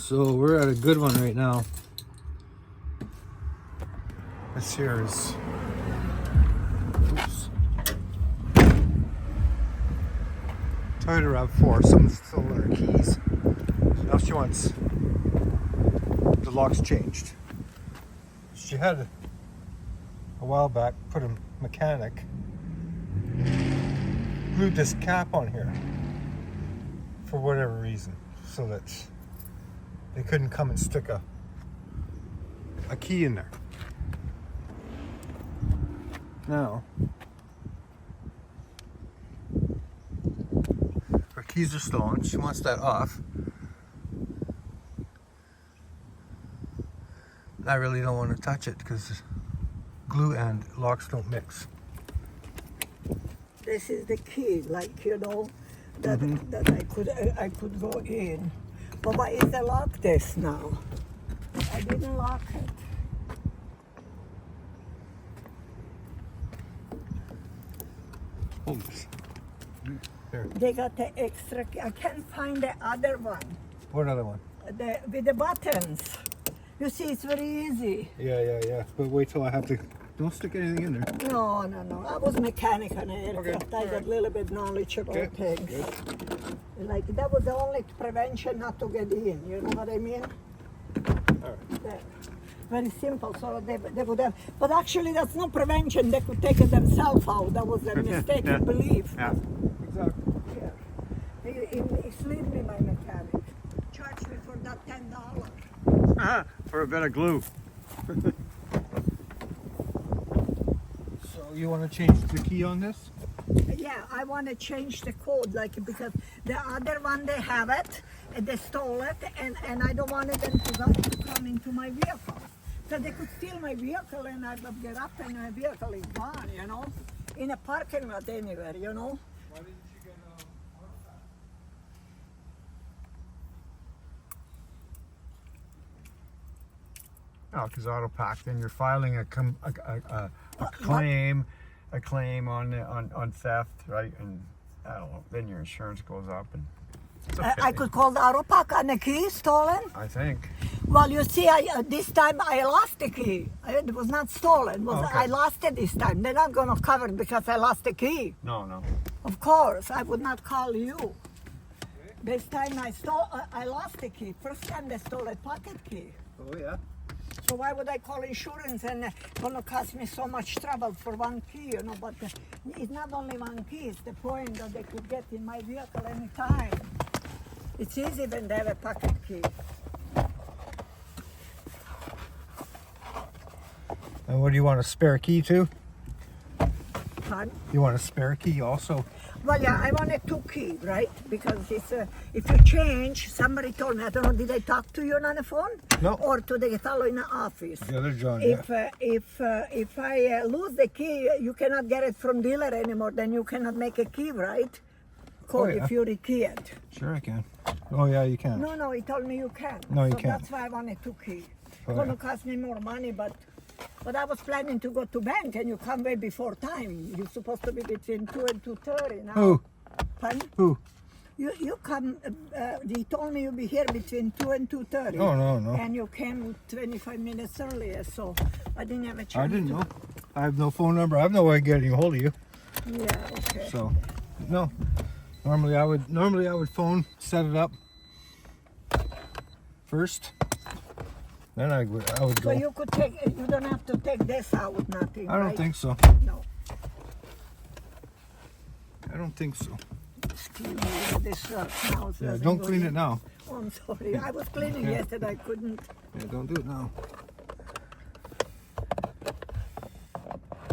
So we're at a good one right now. This here is, oops. Told her RAV4, some still in her keys. Now she wants the locks changed. She had a while back put a mechanic glued this cap on here for whatever reason, so that they couldn't come and stick a key in there. Now, her keys are stolen. She wants that off. I really don't want to touch it because glue and locks don't mix. This is the key, like, you know, that I could go in. But why is the lock this now? I didn't lock it. Hold this. There. They got the extra key. I can't find the other one. What other one? With the buttons. You see, it's very easy. Yeah. But wait till I have to. Don't stick anything in there. No. I was mechanic on an aircraft. Okay. I got a little bit knowledge about things. Good. Like, that was the only prevention not to get in. You know what I mean? All right. There. Very simple. So they would have. But actually, that's no prevention. They could take it themselves out. That was a mistaken belief. Yeah. Exactly. Yeah. He slid me, my mechanic. Charged me for that $10. For a bit of glue. So you want to change the key on this? Yeah, I want to change the code, like, because the other one they have it, and they stole it, and I don't want them to come into my vehicle. So they could steal my vehicle, and I would get up and my vehicle is gone, you know, in a parking lot anywhere, you know. Why didn't you get Oh, because auto-pack, then you're filing a claim on theft, right? And I don't know, then your insurance goes up, and it's okay. I could call the auto park on the key stolen. I think. Well, you see, this time I lost the key. It was not stolen. I lost it this time. They're not going to cover it because I lost the key. No. Of course, I would not call you. This time I lost the key. First time they stole a pocket key. Oh yeah. So why would I call insurance and gonna cost me so much trouble for one key, you know? But it's not only one key. It's the point that they could get in my vehicle anytime. It's easy when they have a pocket key. And what do you want, a spare key too? Pardon? You want a spare key also? Well, yeah, I want a 2 key, right? Because it's, if you change, somebody told me, I don't know, did I talk to you on the phone? No. Or to the fellow in the office? The other John, If I lose the key, you cannot get it from dealer anymore, then you cannot make a key, right? Code if you rekey it. Sure I can. Oh yeah, you can. No, he told me you can. No, you so can't. That's why I want a 2 key. Oh, It's gonna cost me more money, but I was planning to go to bank, and you come way before time. You're supposed to be between 2 and 2:30 now. Who? Pardon? Who? You come, he told me you'll be here between 2 and 2:30. Oh, no. And you came 25 minutes earlier, so I didn't have a chance. I didn't know. I have no phone number. I have no way of getting a hold of you. Yeah, okay. So, no. Normally I would phone, set it up first. Then I would go. So you could take, you don't have to take this out, nothing, I don't right? think so. No. I don't think so. Excuse me, this smells. Yeah, don't clean it now. Oh, I'm sorry. I was cleaning yesterday. I couldn't. Yeah, don't do it now.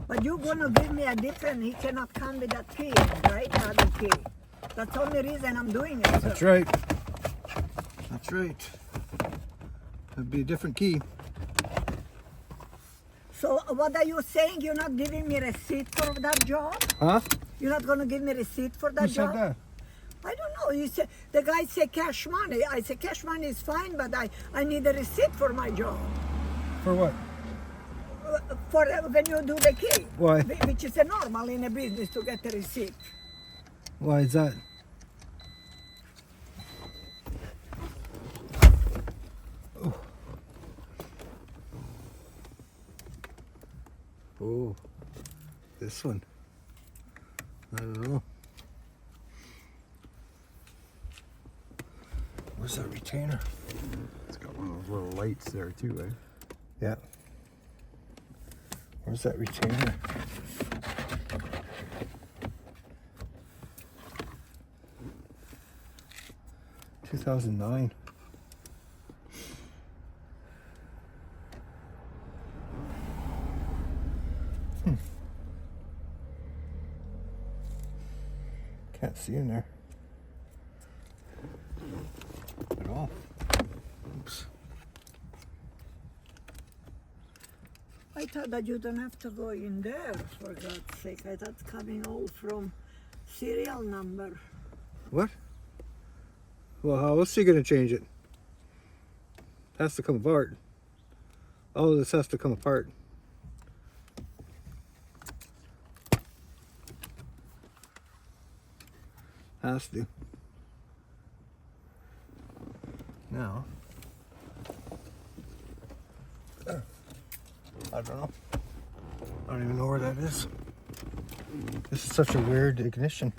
But you're gonna give me a different. He cannot come with that key, right? The other key. That's the only reason I'm doing it. That's sir. right. That's right. It'd be a different key. So what are you saying? You're not giving me receipt for that job? Huh? You're not gonna give me receipt for that Who job? said that? I don't know. You say the guy said cash money. I said cash money is fine, but I need a receipt for my job. For what? For when you do the key. Why? Which is a normal in a business to get a receipt. Why is that? Oh, this one. I don't know. Where's that retainer? It's got one of those little lights there too, eh? Yeah. Where's that retainer? $2009. Can't see in there at all. Oops. I thought that you don't have to go in there, for God's sake. I thought it's coming all from serial number. What? Well, how else are you going to change it? It has to come apart. All of this has to come apart. Has to. Now, I don't know. I don't even know where that is. This is such a weird ignition.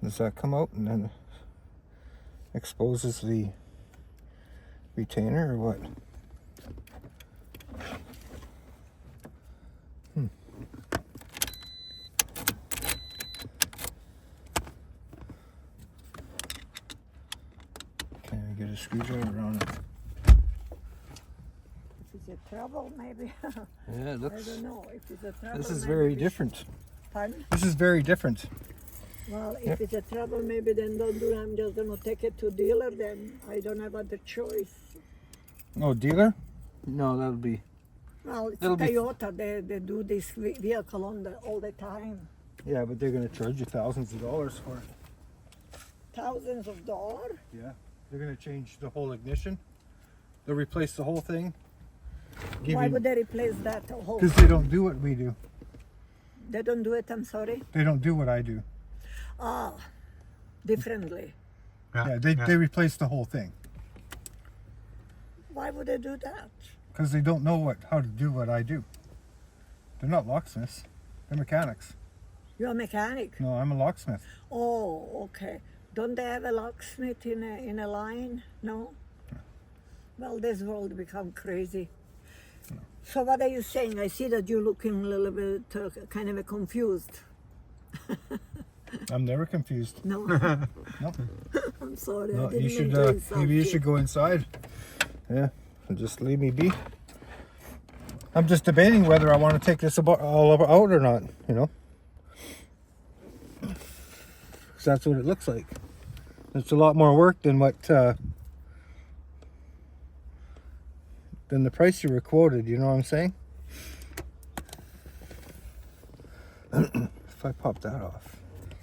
Does that come out and then exposes the retainer or what? Can I get a screwdriver on it? If it's a trouble, maybe. Yeah, it I looks. don't know. If it's a trouble, This is maybe very we different. should- Pardon? This is very different. Well, if Yep. it's a trouble, maybe then don't do it. I'm just going to take it to dealer then. I don't have other choice. Oh, dealer? No, that'll be. Well, it's It'll be- Toyota. They do this vehicle all the time. Yeah, but they're gonna charge you thousands of dollars for it. Thousands of dollars. Yeah, they're gonna change the whole ignition. They'll replace the whole thing. Why would they replace that whole? Because they don't do what we do. They don't do it, I'm sorry. They don't do what I do. Ah, differently. Yeah, they replace the whole thing Why would they do that? because they don't know how to do what I do. They're not locksmiths. They're mechanics. You're a mechanic. No, I'm a locksmith. Oh, okay. Don't they have a locksmith in a line? No? Well, this world become crazy. So what are you saying? I see that you're looking a little bit kind of confused. I'm never confused. No? Nope. I'm sorry. I No, didn't you should. mean to insult Maybe you should go inside. Yeah, and just leave me be. I'm just debating whether I want to take this all out or not. You know, 'cause that's what it looks like. It's a lot more work than what than the price you were quoted. You know what I'm saying? If I pop that off,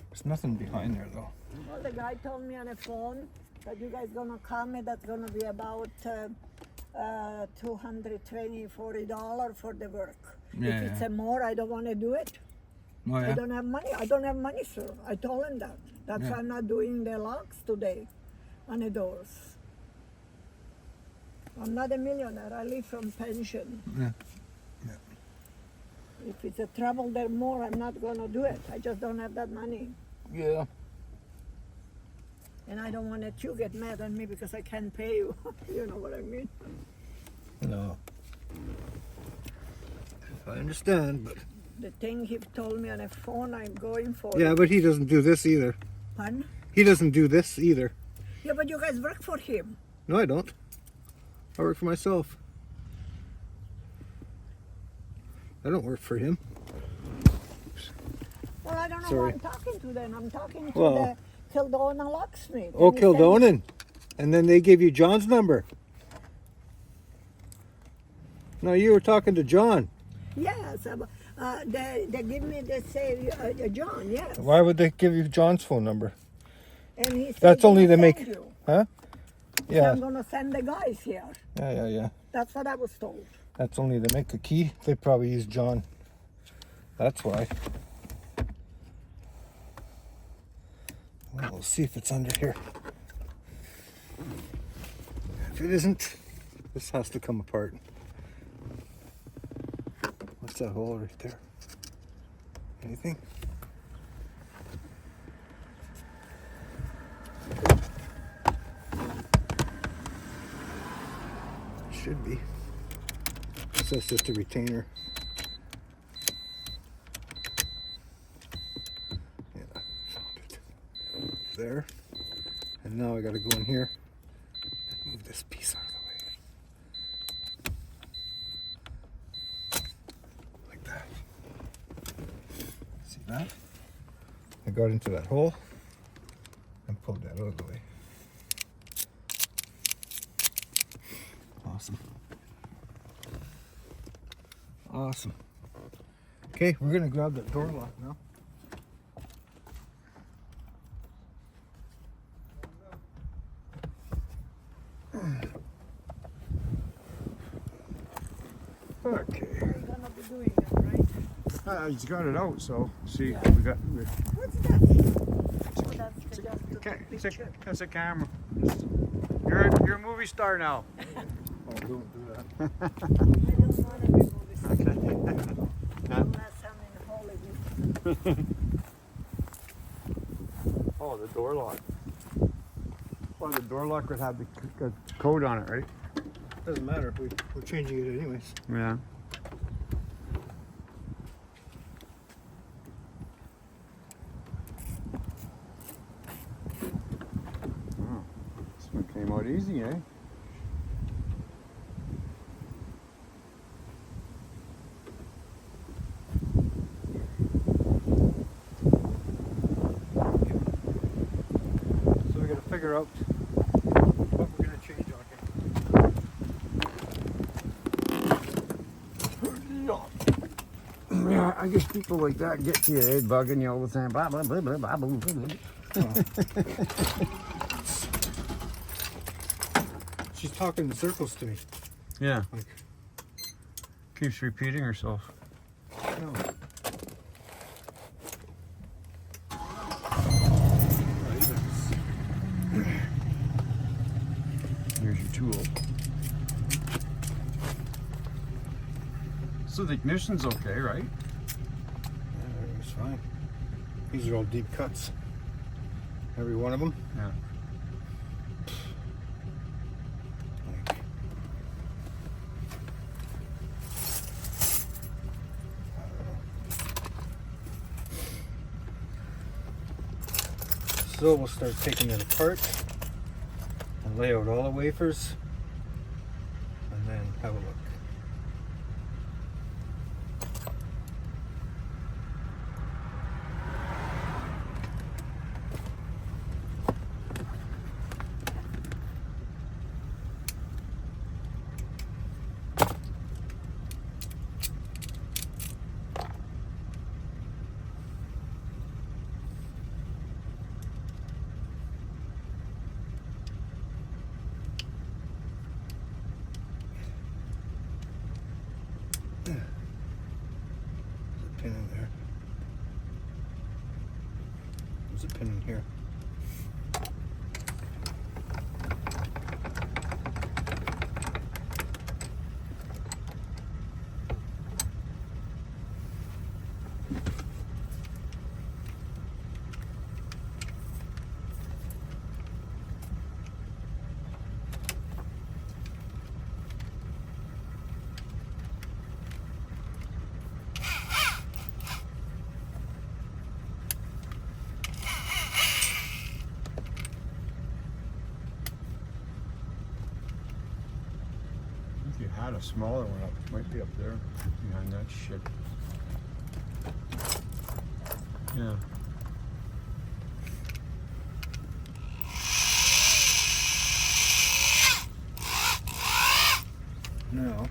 there's nothing behind there though. Well, the guy told me on the phone that you guys gonna come and that's gonna be about $220, $40 for the work. Yeah, If it's a more, I don't want to do it. Oh I don't have money. I don't have money, sir. I told him that. That's Yeah. why I'm not doing the locks today on the doors. I'm not a millionaire. I live from pension. Yeah. If it's a trouble there more, I'm not gonna do it. I just don't have that money. Yeah. And I don't want that you get mad at me because I can't pay you. You know what I mean? No. I understand, but The thing he told me on the phone, I'm going for yeah, it. but he doesn't do this either. Pardon? He doesn't do this either. Yeah, but you guys work for him. No, I don't. I work for myself. I don't work for him. Well, I don't know Sorry. who I'm talking to then. I'm talking to Well- the Kildona locksmith. Oh, And he said- Kildonan. And then they give you John's number. No, you were talking to John. Yes, they give me, they say, John, yes. Why would they give you John's phone number? And he said, That's only "Gonna to make- send you." Huh? So Yeah. I'm going to send the guys here. Yeah. That's what I was told. That's only to make a key. They probably use John. That's why. Well, we'll see if it's under here. If it isn't, this has to come apart. What's that hole right there? Anything? Should be. This is just a retainer. Yeah, found it. There. And now I gotta go in here and move this piece out of the way. Like that. See that? I got into that hole and pulled that out of the way. Awesome. Awesome. Okay, we're gonna grab that door lock now. Okay. We're gonna be doing it, right? He's got it out, so see, Yeah. we got. What's that? Oh, that's just the picture. That's a camera. You're a movie star now. Oh, don't do that. I don't want to be movie star. Unless I'm in Hollywood. Oh, the door lock. Well, the door lock would have the code on it, right? Doesn't matter. We're changing it anyways. Yeah. Oh, this one came out easy, eh? So we gotta figure out what we're gonna change on here. Yeah, I guess people like that get to your head bugging you all the time. Blah, blah, blah, blah, blah, blah, blah. She's talking in circles to me. Yeah, Like, keeps repeating herself. no. Here's your tool. So the ignition's okay, right? Yeah, it's fine. These are all deep cuts. Every one of them. Yeah. Like, so we'll start taking it apart and lay out all the wafers and then have a look. There's a pin in there. There's a pin in here. If you had a smaller one up, it might be up there behind that shit. Yeah. Now,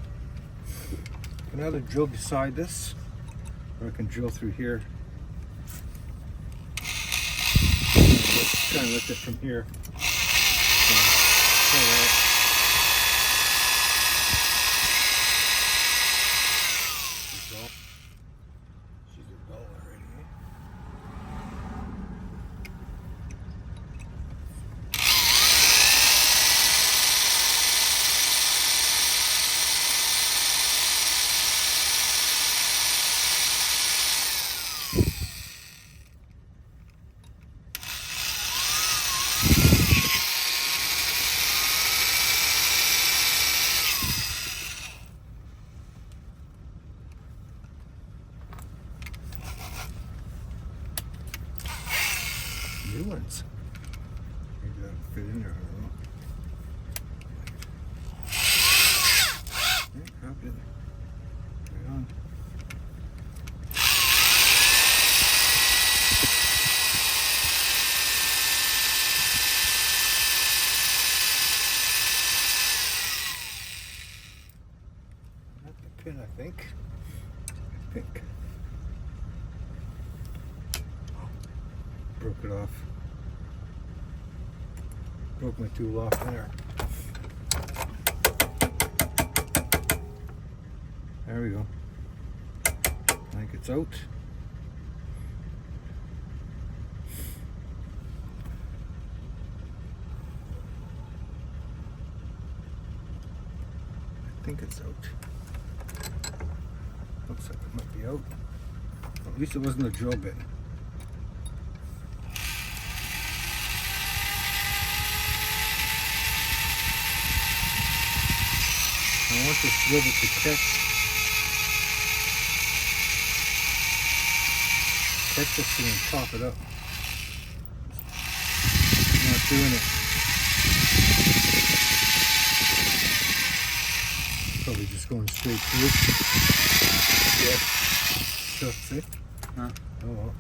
I can either drill beside this, or I can drill through here. Kind of lift it from here. She's a dull already. sense. Maybe that'll fit in there, I don't know. Okay, drop it. Right on. Not the pin, I think. I think. Broke it off. Broke my tool off there. There we go. I think it's out. I think it's out. Looks like it might be out. At least it wasn't a drill bit. I want this drill bit to catch this thing and pop it up. I'm not doing it. Probably just going straight through. Yeah. Shucks it. Huh? Oh well.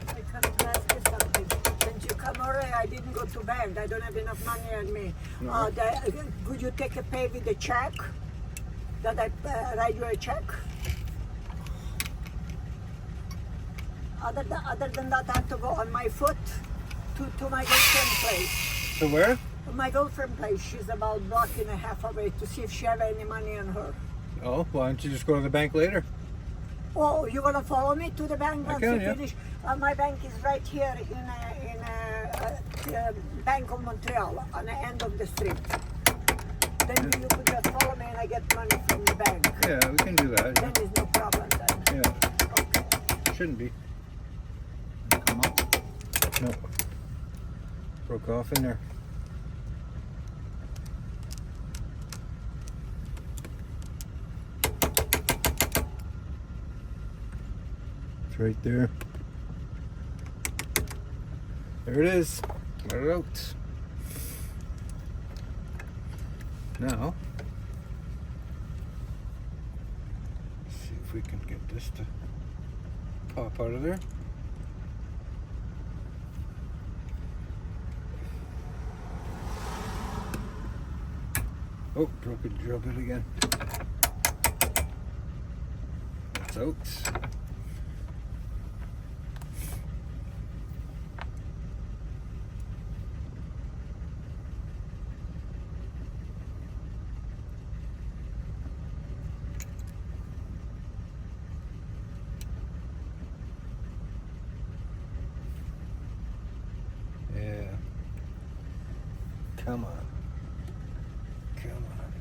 I can't ask you something. Since you come already, I didn't go to bed. I don't have enough money on me. No. Could you take a pay with the check? That I write you a check? Other than that, I have to go on my foot to my girlfriend's place. So where? My girlfriend's place. She's about a block and a half away to see if she have any money on her. Oh, why don't you just go to the bank later? Oh, you gonna follow me to the bank once can, you yeah. finish? My bank is right here in Bank of Montreal on the end of the street. Then you could just follow me and I get money from the bank. Yeah, we can do that. Then there's no problem then. Yeah, Okay. shouldn't be. Come up. No. Broke off in there. It's right there. There it is. Got it out. Now, let's see if we can get this to pop out of there. Oh, broke a drill bit again. That's out. Yeah. Come on. Come on.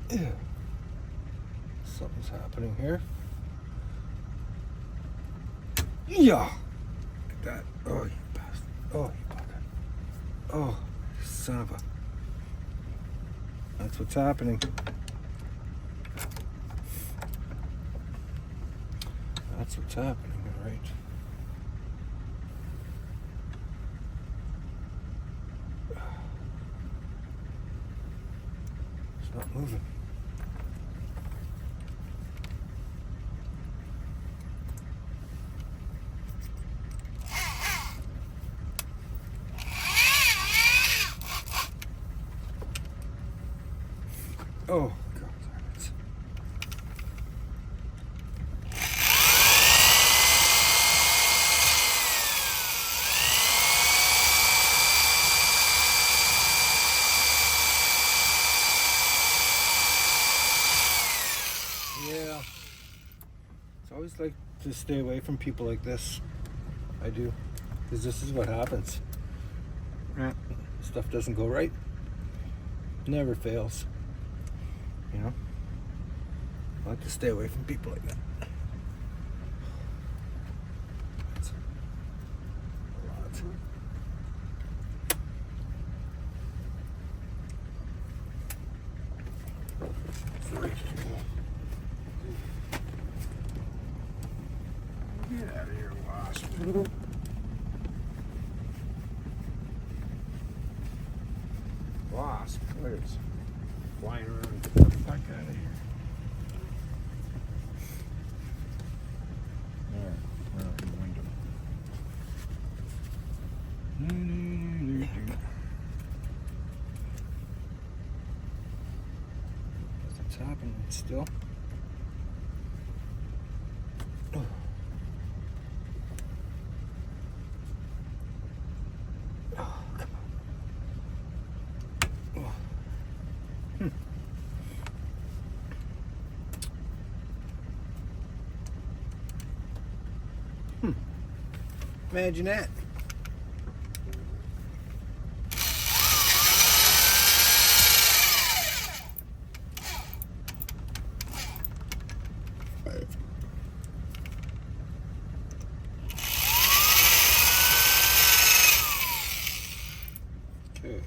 Yeah. Something's happening here. Yeah. Look at that. Oh, you bastard. Oh, you bugger. Oh, son of a. That's what's happening. That's what's happening, all right. It's not moving. Oh, God damn it. Yeah. It's always like to stay away from people like this. I do. Because this is what happens. Yeah. Stuff doesn't go right. Never fails. You know? I like to stay away from people like that. That's a lot. Get out of here, wasp. Wasp. Look at this. Flying around. Get the fuck out of here. There. We're out the window. Nothing's happening still. Imagine that. Okay.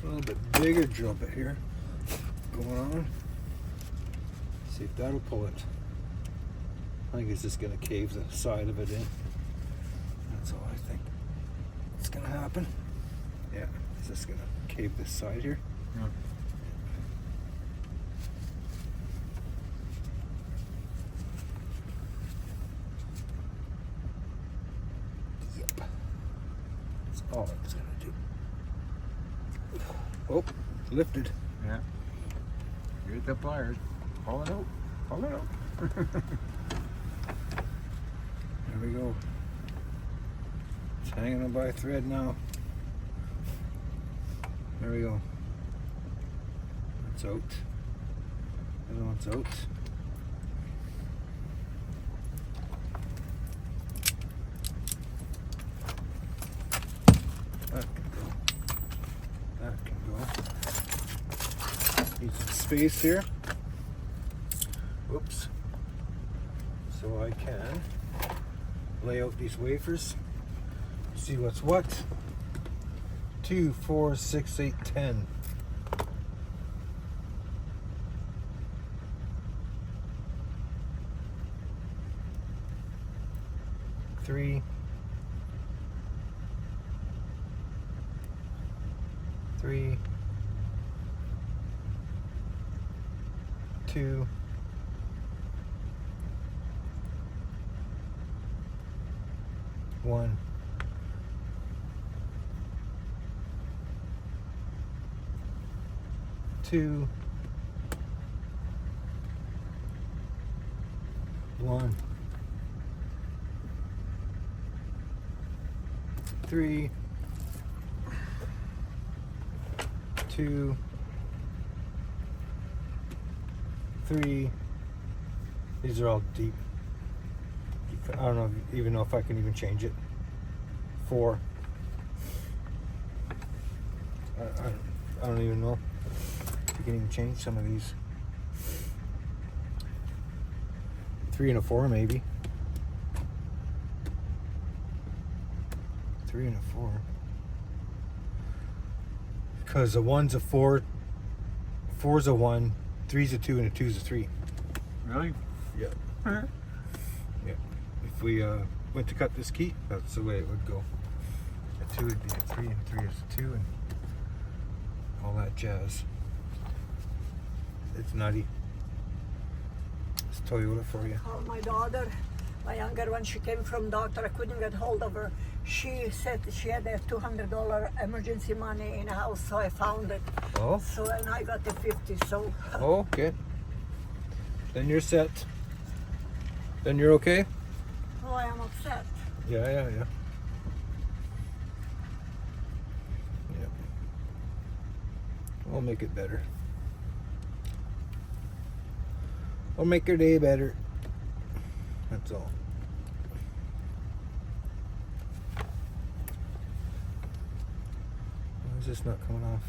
A little bit bigger drill bit here going on. See if that'll pull it. I think it's just going to cave the side of it in. That's all I think. What's going to happen? Yeah, it's just going to cave this side here. Yeah. Yep. That's all it's going to do. Oh, lifted. Yeah. Get the pliers. Pull it out. Pull it out. There we go. It's hanging on by a thread now. There we go. It's out. The other one's out. That can go. That can go. Need some space here. Whoops. So I can lay out these wafers, see what's what. 2, 4, 6, 8, 10. Three, 2, 1. 2, 1. 3, 2, 3. These are all deep. I don't know even know if I can even change it. 4. I don't even know if you can even change some of these. 3 and a 4 maybe. 3 and a 4. Because a 1's a 4, 4's a 1, 3's a 2, and a 2's a 3. Really? Yeah. Uh-huh. Yeah. If we went to cut this key, that's the way it would go. A 2 would be a 3, and 3 is a 2, and all that jazz. It's nutty. It's Toyota for you. Called my daughter, my younger one. She came from doctor. I couldn't get hold of her. She said she had a $200 emergency money in the house, so I found it. Oh. So and I got the 50. So. Oh, okay. Then you're set. Then you're okay? Oh, I am upset. Yeah. Yeah. We'll make it better. I'll make your day better. That's all. Why is this not coming off?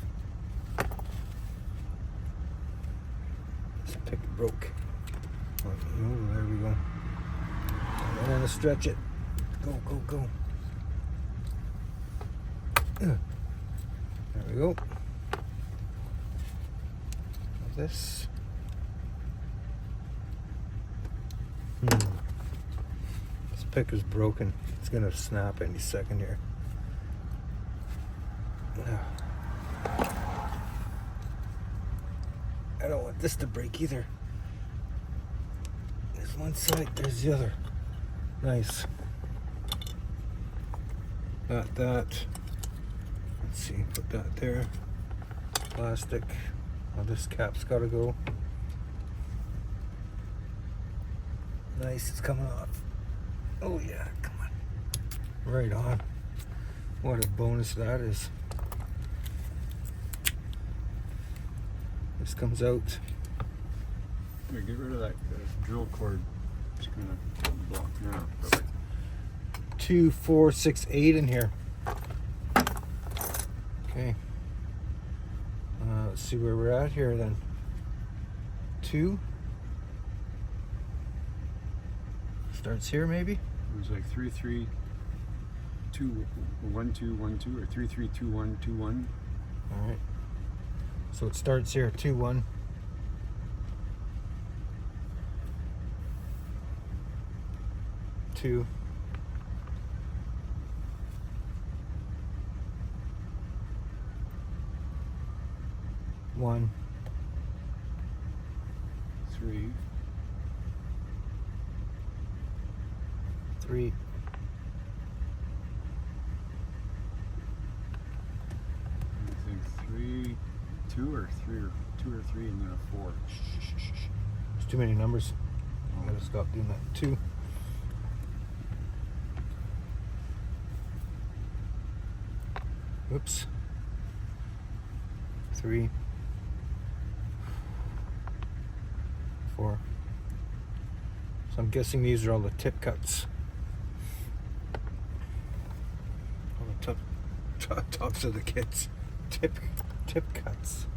This pick broke. Oh, there we go. I don't want to stretch it. Go, go, go. There we go. This. This pick is broken. It's gonna snap any second here. I don't want this to break either. There's one side, there's the other. Nice. That. Let's see, put that there. Plastic. Oh, this cap's gotta go. Nice, it's coming off. Oh yeah, come on. Right on. What a bonus that is. This comes out. Yeah, get rid of that drill cord. It's gonna block now. Perfect. 2, 4, 6, 8 in here. Okay. Let's see where we're at here then. 2. Starts here maybe? It was like 3, 3, 2, 1, 2, 1, 2, or 3, 3, 2, 1, 2, 1. All right. So it starts here, 2, 1. Two. One. 3. 3. I think 3, 2 or 3 or 2 or 3 and then a 4. There's too many numbers. I gotta stop doing that. 2. Oops. 3. 4. So I'm guessing these are all the tip cuts. All the tops of the kits. Tip cuts.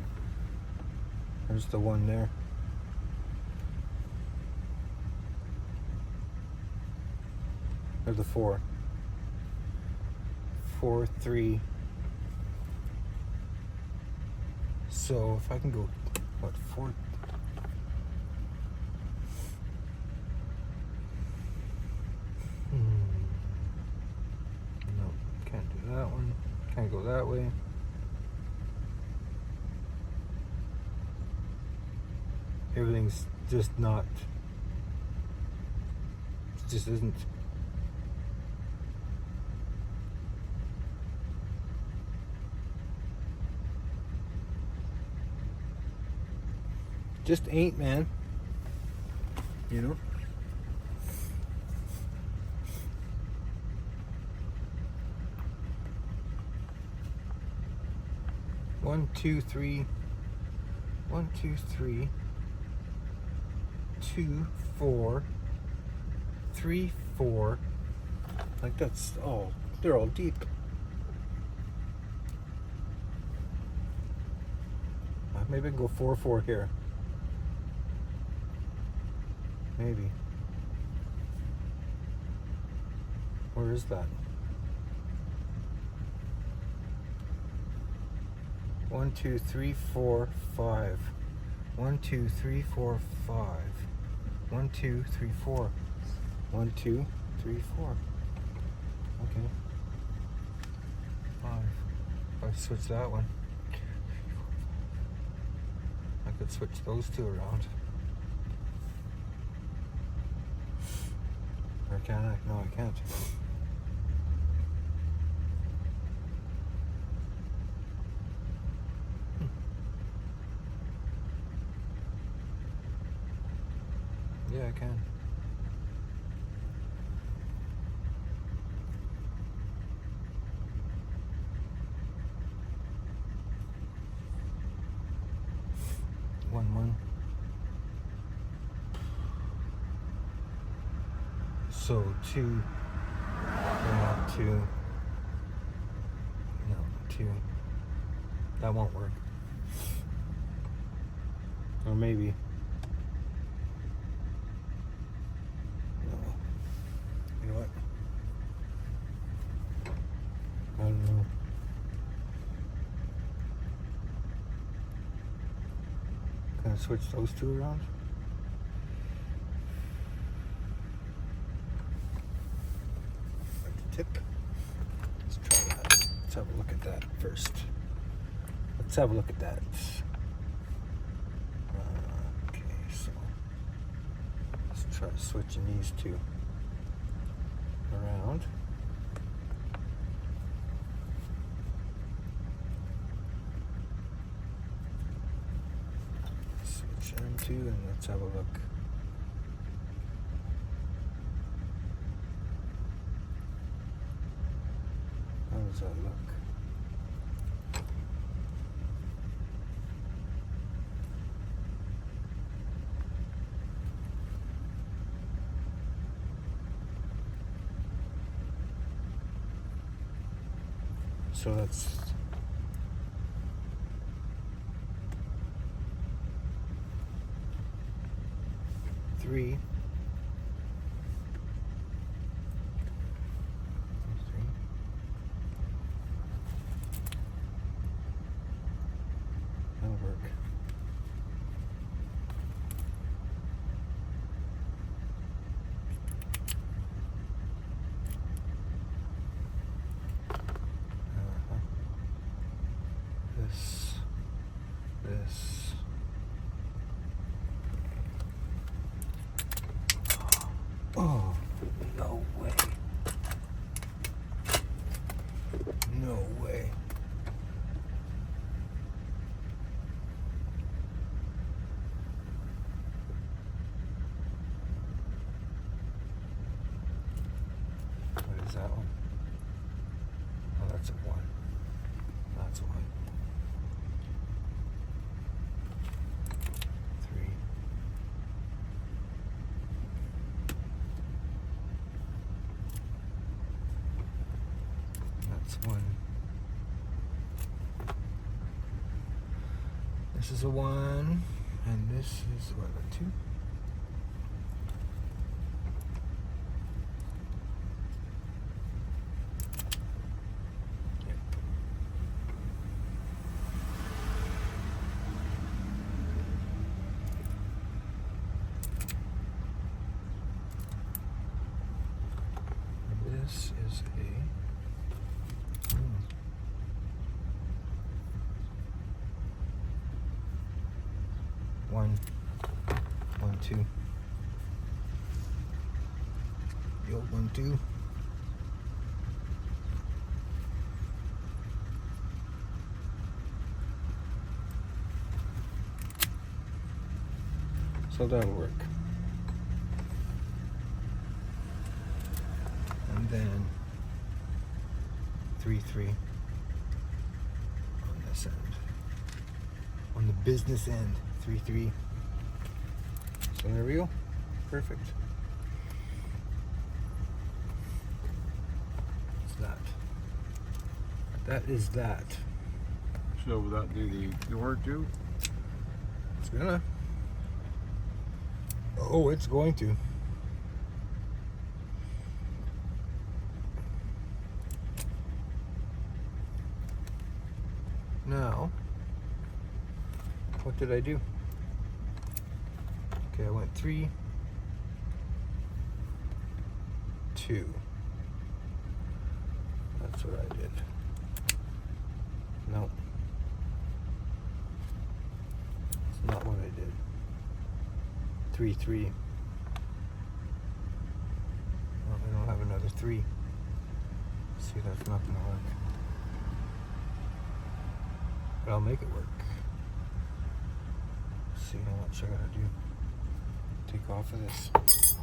There's the one there. There's the 4. 4, 3. So if I can go, what, 4? No, can't do that one. Can't go that way. Everything's just not, it just isn't. Just ain't, man. You know? One, two, three. 1, 2, 3. 2, 4. 3, 4. Like that's all. They're all deep. Maybe I can go 4, 4 here. Maybe. Where is that? 1, 2, 3, 4, 5. 1, 2, 3, 4, 5. 1, 2, 3, 4. 1, 2, 3, 4. Okay. 5. If I switch that one, I could switch those two around. Or can I? No, I can't. Yeah, I can. One. So 2, 2, no, 2. That won't work. Or maybe. No. You know what? I don't know. Can I switch those two around? Like the tip. Let's try that. Let's have a look at that first. Let's have a look at that. Okay, so let's try switching these two around. Switch them two and let's have a look. How does that look? So that's 3. That'll work. This. Oh, no way. No way. What is that one? Oh, that's a 1. That's 1. 3. That's 1. This is a 1, and this is what, a 2? Yep. This is a 1, 1, 2. Yo, 1, 2. So that'll work. And then 3, 3 on this end. On the business end, 3, 3. So there we go. Perfect. What's that? That is that. So will that do the door too? It's gonna. Oh, it's going to. Now, what did I do? Okay, I went 3, 2. That's what I did. No. It's not what I did. 3, 3. Well, I don't have another 3. See, that's not gonna work. But I'll make it work. See how much I gotta do. Take off of this. Shucks.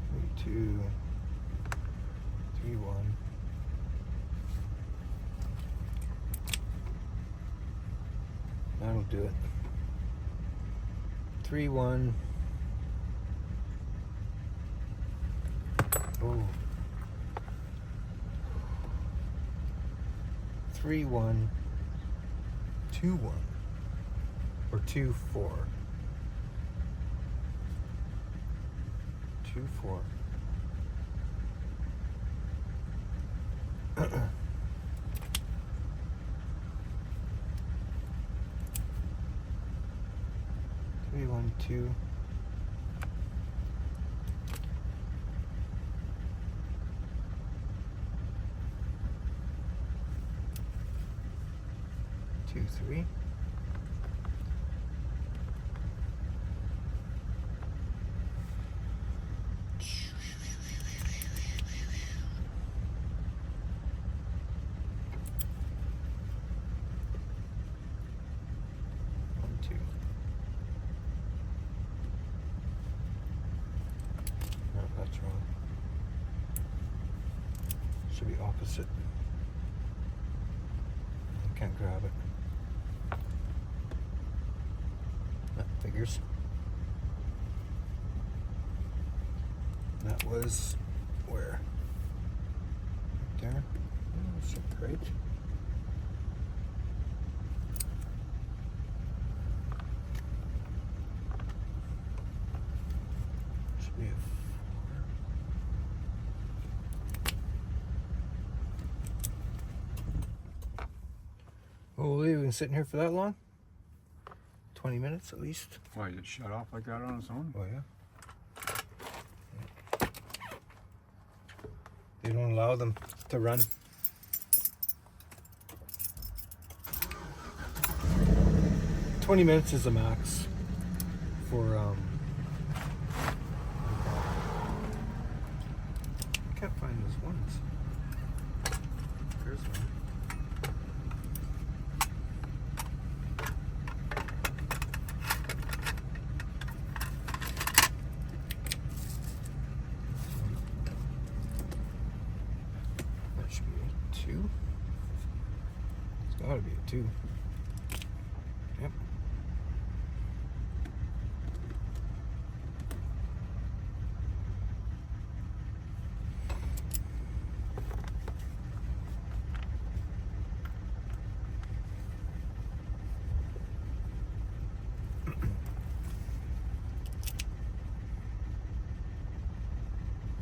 3, 2, 3, 1. do it. 3-1. Oh. 3-1. 2-1. Or 2-4. 2-4. Three, 1, 2. Two, 3. That's wrong. Should be opposite. I can't grab it. That figures. That was where? Right there. Oh, so great. Should be a Holy, we've been sitting here for that long? 20 minutes at least. Why, did it shut off like that on its own? Oh, yeah. They don't allow them to run. "20 minutes is the max for I can't find those ones. There's one. That should be a 2. It's gotta be a 2. Yep.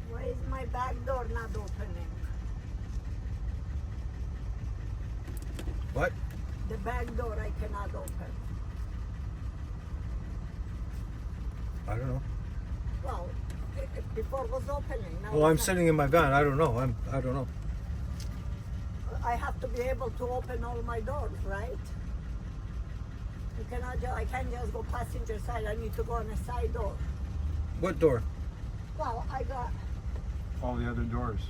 Why is my back door not opening? What? The back door I cannot open. I don't know. Well, before was opening. Now Well, I'm it's not. sitting in my van. I don't know. I don't know. I have to be able to open all my doors, right? You cannot. I can't just go passenger side. I need to go on a side door. What door? Well, I got. All the other doors.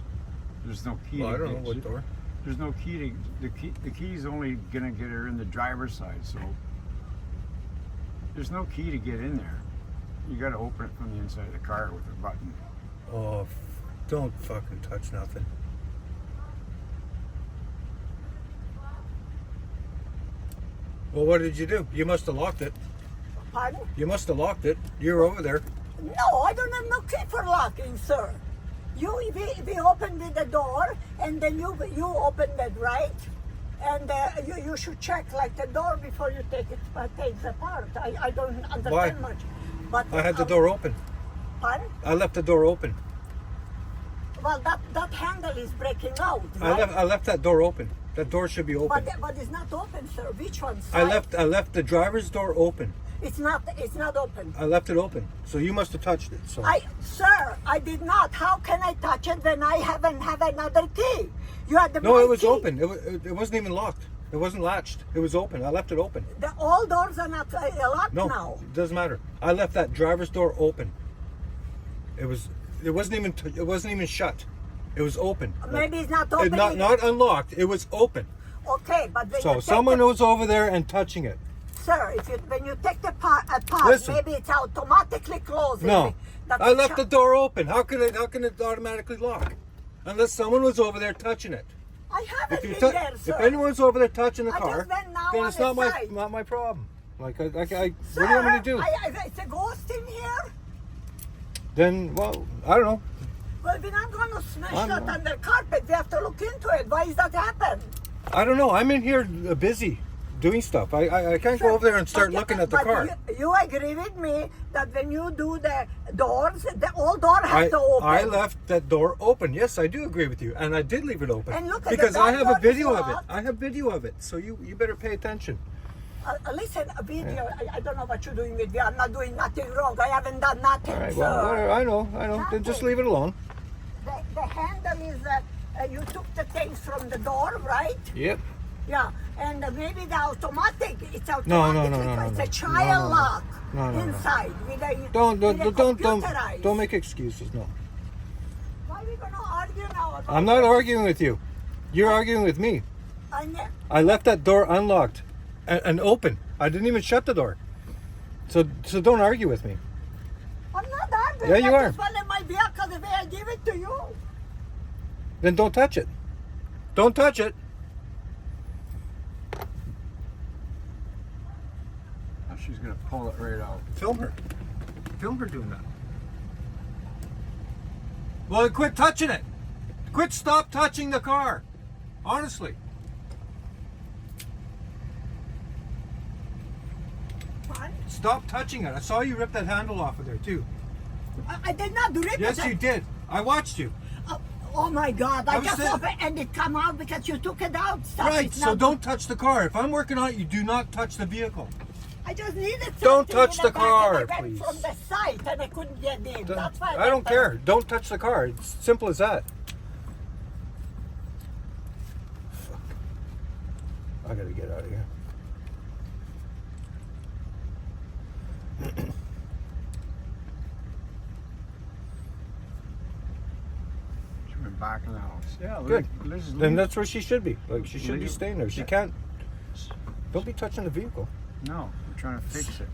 There's no key. Well, I to don't know get- what door. There's no key to the key's only gonna get her in the driver's side, so there's no key to get in there. You gotta open it from the inside of the car with a button. Oh, don't fucking touch nothing. Well, what did you do? You must have locked it. Pardon? You must have locked it. You're over there. No, I don't have no key for locking, sir. We opened the door, and then you opened it, right? And you should check like the door before you take it apart. I don't understand Why? much. But I had the door open. Pardon? I left the door open. Well, that handle is breaking out, right? I left that door open. That door should be open. But it's not open, sir. Which one? I Side? left the driver's door open. It's not open. I left it open. So you must have touched it. So Sir, I did not. How can I touch it when I haven't have another key? You had the no, main it was key. open. It wasn't even locked. It wasn't latched. It was open. I left it open. All doors are not locked No, now. it doesn't matter. I left that driver's door open. It wasn't even shut. It was open. Maybe it's not open. Not unlocked. It was open. Okay, but when So you someone take was over there and touching it. sir, when you take the part apart, Listen. maybe it's automatically closing. No, That's I a left the door open. How can it automatically lock? Unless someone was over there touching it. I haven't If been there, sir. if anyone's over there touching the I car, just went now then on it's the not side. my problem. Like, what do you want me to do? It's a ghost in here. Then, well, I don't know. Well, we're not going to smash I that know. under carpet. We have to look into it. Why is that happen? I don't know. I'm in here busy doing stuff. I can't go over there and start But looking at the but car. You agree with me that when you do the doors, the all door has to open. I left that door open. Yes, I do agree with you, and I did leave it open And look at because the I back have door a is video of it. locked. I have video of it, so you better pay attention. Listen, a video. I don't know what you're doing with me. I'm not doing nothing wrong. I haven't done nothing. All right. sir. Well, whatever. I know. Then just Nothing. leave it alone. The handle is you took the things from the door, right? Yep. Yeah, and maybe the automatic. It's automatic. No, It's no. a child No. lock No. inside. With a, Don't computerized. make excuses. No. Why are we gonna argue now? About I'm not this? arguing with you. You're arguing with me. I left that door unlocked and open. I didn't even shut the door. So don't argue with me. I'm not arguing. Yeah, you I are. just wanted my vehicle the way I give it to you. Then don't touch it. Don't touch it. Now she's gonna pull it right out. Film her. Film her doing that. Well, quit touching it. Stop touching the car. Honestly. What? Stop touching it. I saw you rip that handle off of there too. I did not rip it. Yes, you did. I watched you. Oh my God! I I was just saying- opened and it come out because you took it out. Stop. Right, It's so not- don't touch the car. If I'm working on it, you do not touch the vehicle. I just needed something. Don't touch in the back car, and I went please. from the site and I couldn't get in. That's why I don't went care. Don't touch the car. It's simple as that. Fuck. I gotta get out of here. She went back in the house. Yeah, Good. Liz is Then leaving. that's where she should be. Like, she should be Leave- staying there. She yeah. can't. Don't be touching the vehicle. No, we're trying to fix it,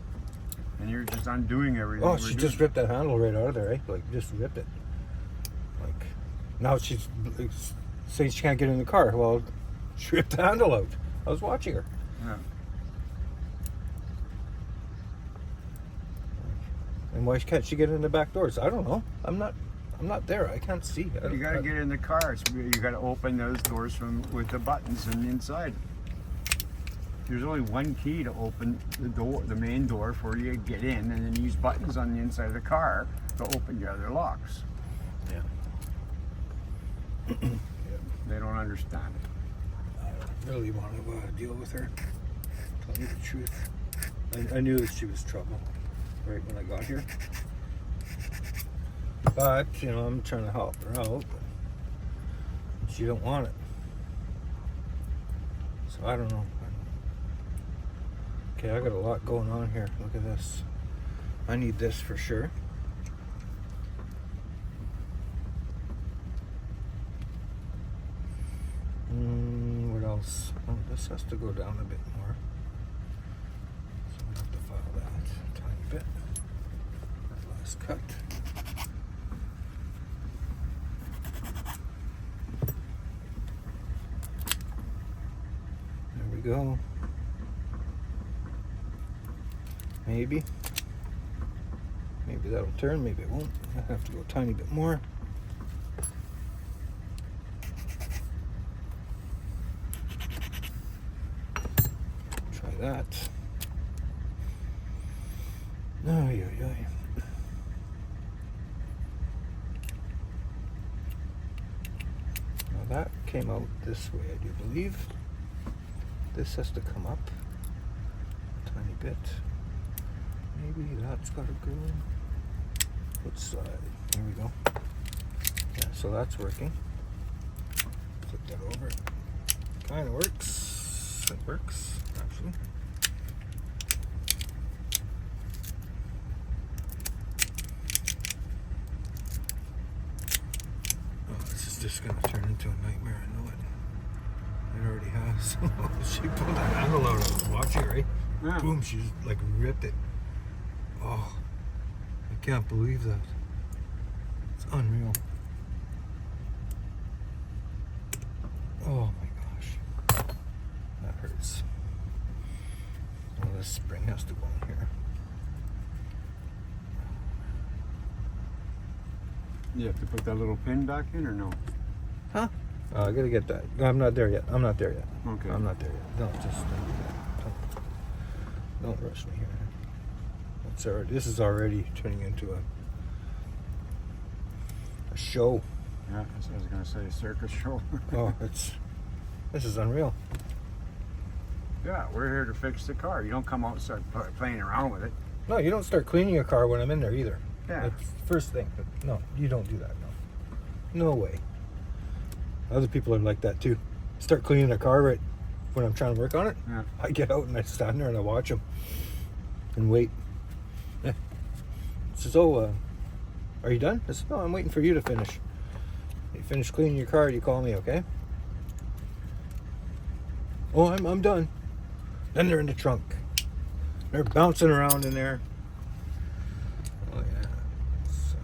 and you're just undoing everything. Oh, we're she doing. just ripped that handle right out of there, eh? Like, just rip it. Like, now she's saying she can't get in the car. Well, she ripped the handle out. I was watching her. Yeah. And why can't she get in the back doors? I don't know. I'm not there. I can't see. You gotta get in the car. You gotta open those doors from with the buttons and the inside. There's only one key to open the door, the main door, for you to get in, and then use buttons on the inside of the car to open your other locks. Yeah. They don't understand it. I don't really want to deal with her. Tell you the truth. I knew that she was trouble right when I got here. But, you know, I'm trying to help her out. But she don't want it. So I don't know. Okay, I got a lot going on here. Look at this. I need this for sure. What else? Oh, this has to go down a bit more. So I'm gonna have to file that a tiny bit. That last cut. There we go. Maybe. Maybe that'll turn, maybe it won't. I have to go a tiny bit more. Try that. Oh, yeah. Now that came out this way, I do believe. This has to come up a tiny bit. Maybe that's got to go. Which side? There we go. Yeah, so that's working. Flip that over. Kind of works. It works, actually. Oh, this is just going to turn into a nightmare. I know it. It already has. She pulled that handle out. I was watching, right? Yeah. Boom, she just like ripped it. Oh, I can't believe that. It's unreal. Oh my gosh. That hurts. Well, this spring has You have to put that little pin back in or no? Huh? I gotta get that. No, I'm not there yet. I'm not there yet. Okay. I'm not there yet. No, just don't rush me here. It's already, this is already turning into a show. Yeah, I was gonna say a circus show. Oh, this is unreal. Yeah, we're here to fix the car. You don't come out and start playing around with it. No, you don't start cleaning a car when I'm in there either. Yeah. That's the first thing. But no, you don't do that. No. No way. Other people are like that too. Start cleaning a car right when I'm trying to work on it. Yeah. I get out and I stand there and I watch them and wait. Yeah. Says, "Oh, are you done?" I said, "No, I'm waiting for you to finish. You finish cleaning your car, you call me, okay?" "Oh, I'm done." Then they're in the trunk. They're bouncing around in there. Oh yeah. So.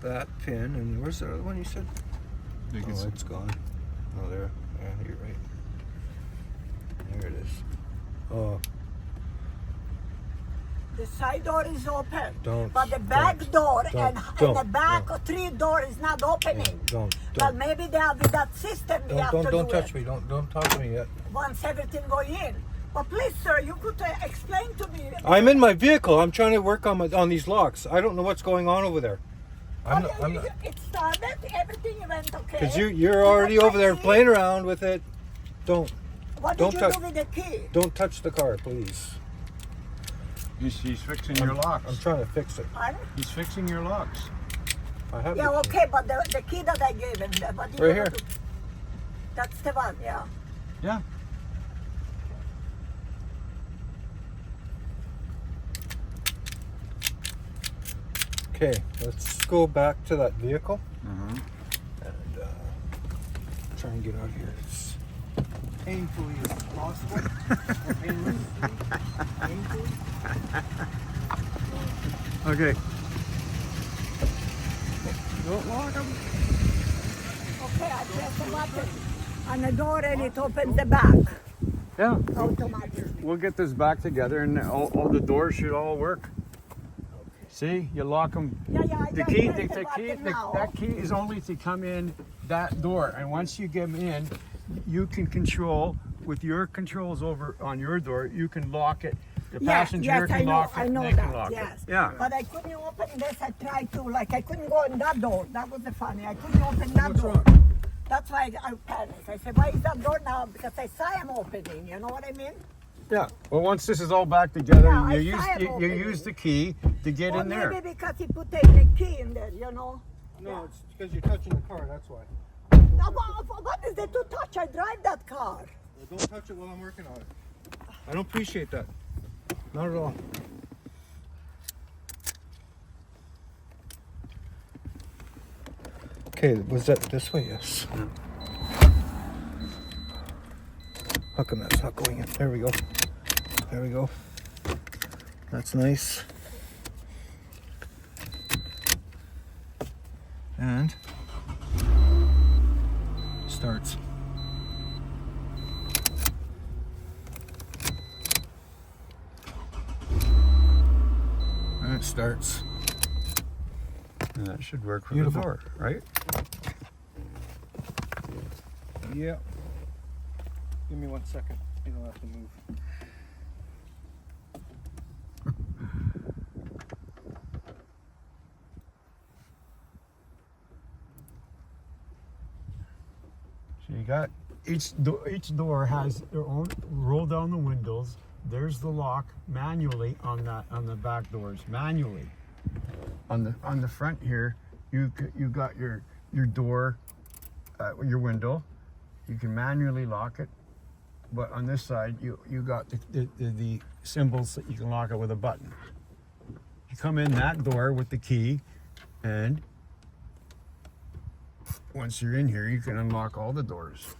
That pin, and where's the other one you said? Oh, it's gone. Oh, there. Yeah, you're right. There it is. Oh, The side door is open, Don't, but the back door and the don't, back no. 3 door is not opening. don't. Well, maybe they have with that system. They have to Don't do touch it me. Don't talk to me yet. once everything go in. But please, sir, you could explain to me. I'm in my vehicle. I'm trying to work on these locks. I don't know what's going on over there. It started. Everything went okay. Because you're already over there playing around with it. Don't What don't did you touch- do with the key? don't touch the car, please. He's fixing your locks. I'm trying to fix it. Pardon? He's fixing your locks. I have Yeah, the key. okay, but the key that I gave him, what did Right you here. do? That's the one, yeah. Yeah. Okay, let's go back to that vehicle Mm-hmm. and try and get out of here as painfully as possible. Or painless. Painfully. Okay. Don't lock them. Okay, I press the button. And the door and it opens the back. Yeah. Automatically. We'll get this back together, and all the doors should all work. See, you lock them. Yeah, I The just key, press the button now. that key is only to come in that door, and once you get in, you can control with your controls over on your door. You can lock it. The passenger yes, can lock it. I know they can that, lock yes. it. Yeah. But I couldn't open this. I tried to, I couldn't go in that door. That was the funny. I couldn't open that What's door. wrong? That's why I panicked. I said, why is that door now? Because I saw him opening. You know what I mean? Yeah. Well, once this is all back together, Yeah, I you saw it you opening. use the key to get Or in there. maybe because he put the key in there, you know? No, it's because you're touching the car, that's why. Now, what is there to touch? I drive that car. Well, don't touch it while I'm working on it. I don't appreciate that. Not at all. Okay, was that this way? Yes. How come that's not going in? There we go. There we go. That's nice. And starts. And it starts. And that should work for Beautiful. the door, right? Yeah. Give me 1 second. You don't have to move. So you got each door has their own. Roll down the windows. There's the lock manually on the back doors manually. On the front here, you got your door, your window. You can manually lock it, but on this side you got the symbols that you can lock it with a button. You come in that door with the key, and once you're in here, you can unlock all the doors.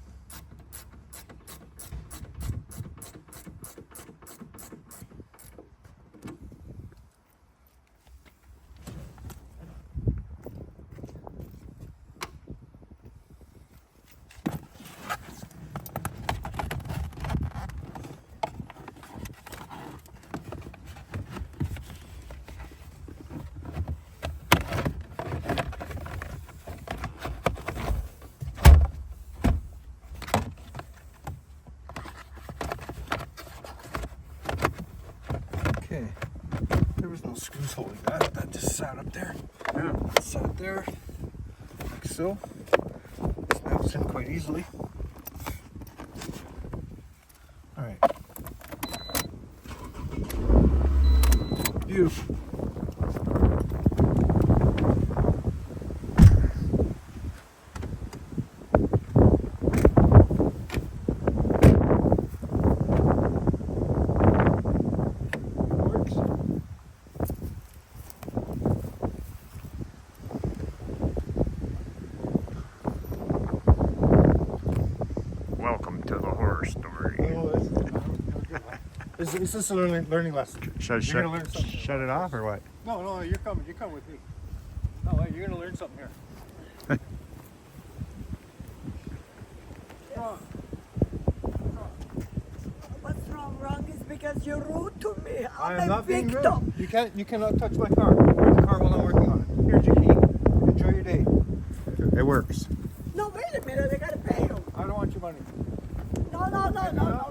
that just sat up there. Yeah. Sat there, like so. Snaps in quite easily. All right. Beautiful. Welcome to the horror story. Oh, is this a learning lesson? Shut You're gonna learn something. shut it off or what? No, you're coming. You come with me. No, wait, you're gonna learn something here. What's wrong is because you're rude to me. I am I'm a not being victim. rude. You cannot touch my car. The car while I'm working on it. Here's your key. Enjoy your day. It works. No, wait a minute, I gotta pay you. I don't want your money. No, not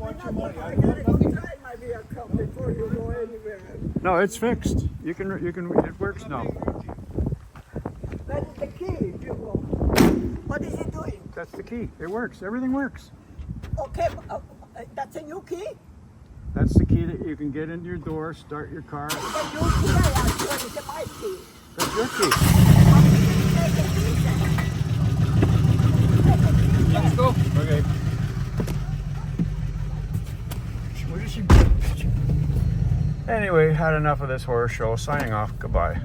want your money. I I gotta want go nothing. try my vehicle before you go anywhere. No, it's fixed. You can. It works now. That is the key, Hugo. What is he doing? That's the key. It works. Everything works. Okay, that's a new key? That's the key that you can get into your door, start your car. The new key I asked you, what is my key? That's your key. How can you take a key then? Let's go. Okay. Where did she go? Anyway, had enough of this horror show. Signing off. Goodbye.